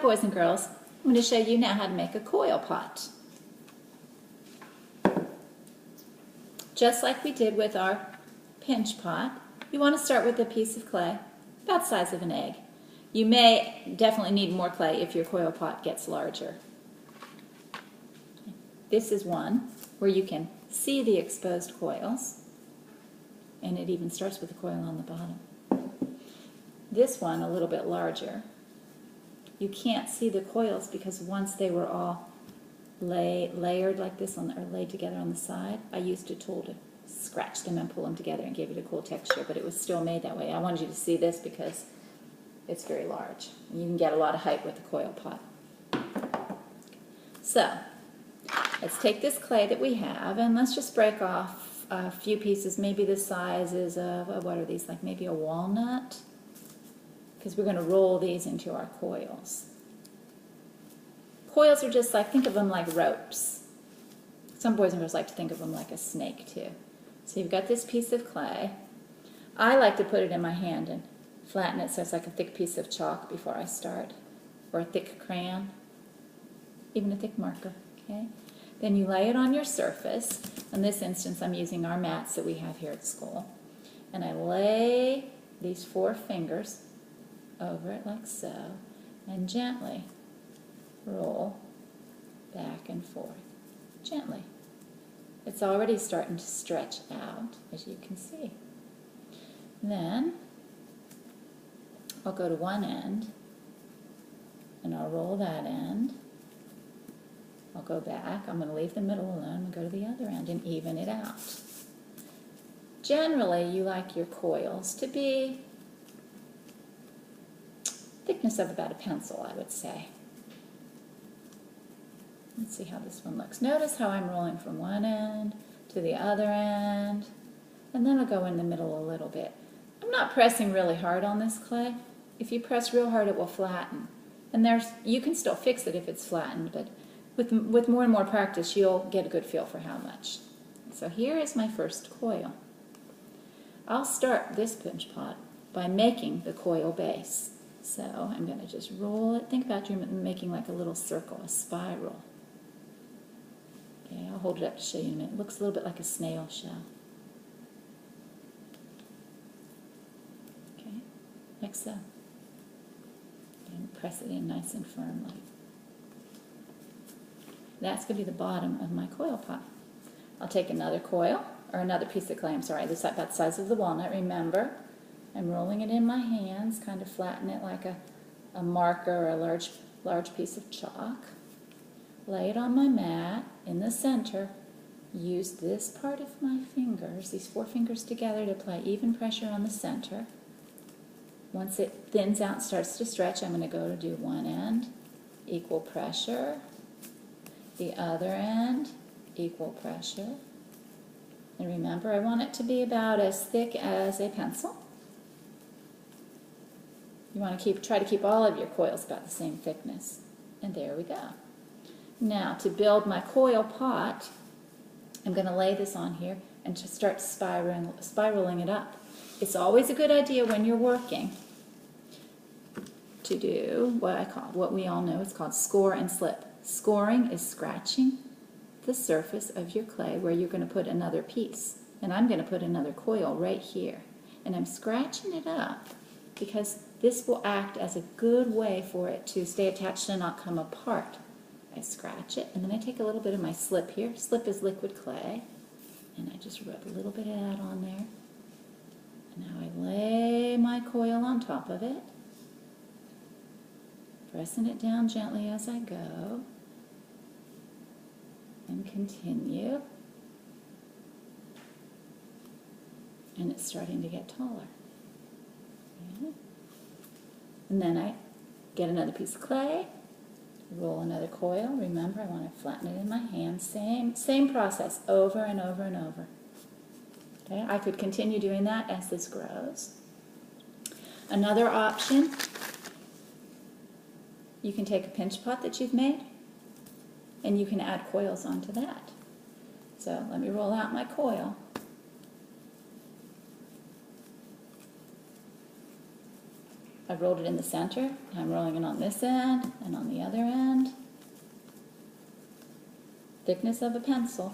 boys and girls. I'm going to show you now how to make a coil pot. Just like we did with our pinch pot, you want to start with a piece of clay about the size of an egg. You may definitely need more clay if your coil pot gets larger. This is one where you can see the exposed coils, and it even starts with a coil on the bottom. This one, a little bit larger, you can't see the coils because once they were all layered like this, or laid together on the side, I used a tool to scratch them and pull them together and give it a cool texture, but it was still made that way. I wanted you to see this because it's very large. You can get a lot of height with the coil pot. So, let's take this clay that we have and let's just break off a few pieces, maybe the sizes of, what are these, like maybe a walnut? Because we're going to roll these into our coils. Coils are just like, think of them like ropes. Some boys and girls like to think of them like a snake too. So you've got this piece of clay. I like to put it in my hand and flatten it so it's like a thick piece of chalk before I start, or a thick crayon, even a thick marker, okay? Then you lay it on your surface. In this instance, I'm using our mats that we have here at school. And I lay these 4 fingers over it like so, and gently roll back and forth. Gently. It's already starting to stretch out, as you can see. Then I'll go to one end, and I'll roll that end. I'll go back. I'm going to leave the middle alone and go to the other end and even it out. Generally, you like your coils to be thickness of about a pencil, I would say. Let's see how this one looks. Notice how I'm rolling from one end to the other end, and then I'll go in the middle a little bit. I'm not pressing really hard on this clay. If you press real hard, it will flatten. And you can still fix it if it's flattened, but with more and more practice, you'll get a good feel for how much. So here is my first coil. I'll start this pinch pot by making the coil base. So I'm going to just roll it. Think about you making like a little circle, a spiral. Okay, I'll hold it up to show you in a minute. It looks a little bit like a snail shell. Okay, like so. And press it in nice and firmly. That's going to be the bottom of my coil pot. I'll take another coil, or another piece of clay, I'm sorry, this about the size of the walnut. Remember, I'm rolling it in my hands, kind of flatten it like a marker or a large piece of chalk. Lay it on my mat in the center. Use this part of my fingers, these 4 fingers together, to apply even pressure on the center. Once it thins out and starts to stretch, I'm going to go to do one end, equal pressure. The other end, equal pressure. And remember, I want it to be about as thick as a pencil. You want to try to keep all of your coils about the same thickness. And there we go. Now, to build my coil pot, I'm going to lay this on here and just start spiraling it up. It's always a good idea when you're working to do what we all know is called score and slip. Scoring is scratching the surface of your clay where you're going to put another piece. And I'm going to put another coil right here. And I'm scratching it up because this will act as a good way for it to stay attached and not come apart. I scratch it, and then I take a little bit of my slip here. Slip is liquid clay. And I just rub a little bit of that on there. And now I lay my coil on top of it, pressing it down gently as I go, and continue. And it's starting to get taller. Okay. And then I get another piece of clay, roll another coil. Remember, I want to flatten it in my hand. Same process over and over and over. Okay, I could continue doing that as this grows. Another option, you can take a pinch pot that you've made and you can add coils onto that. So let me roll out my coil. I rolled it in the center. I'm rolling it on this end and on the other end. Thickness of a pencil.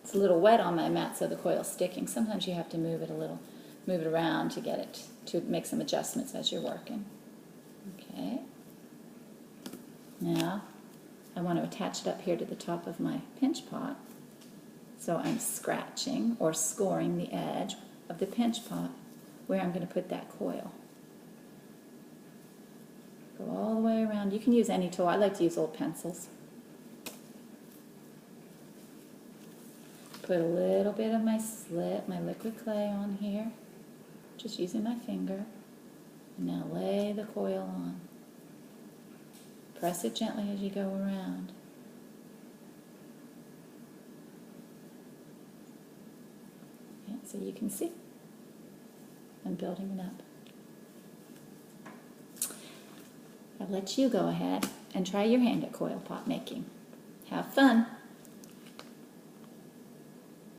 It's a little wet on my mat, so the coil's sticking. Sometimes you have to move it a little, move it around to get it, to make some adjustments as you're working. Okay. Now, I want to attach it up here to the top of my pinch pot. So I'm scratching or scoring the edge of the pinch pot where I'm going to put that coil. Go all the way around. You can use any tool. I like to use old pencils. Put a little bit of my liquid clay on here, just using my finger. And now lay the coil on. Press it gently as you go around. Yeah, so you can see I'm building it up. I'll let you go ahead and try your hand at coil pot making. Have fun!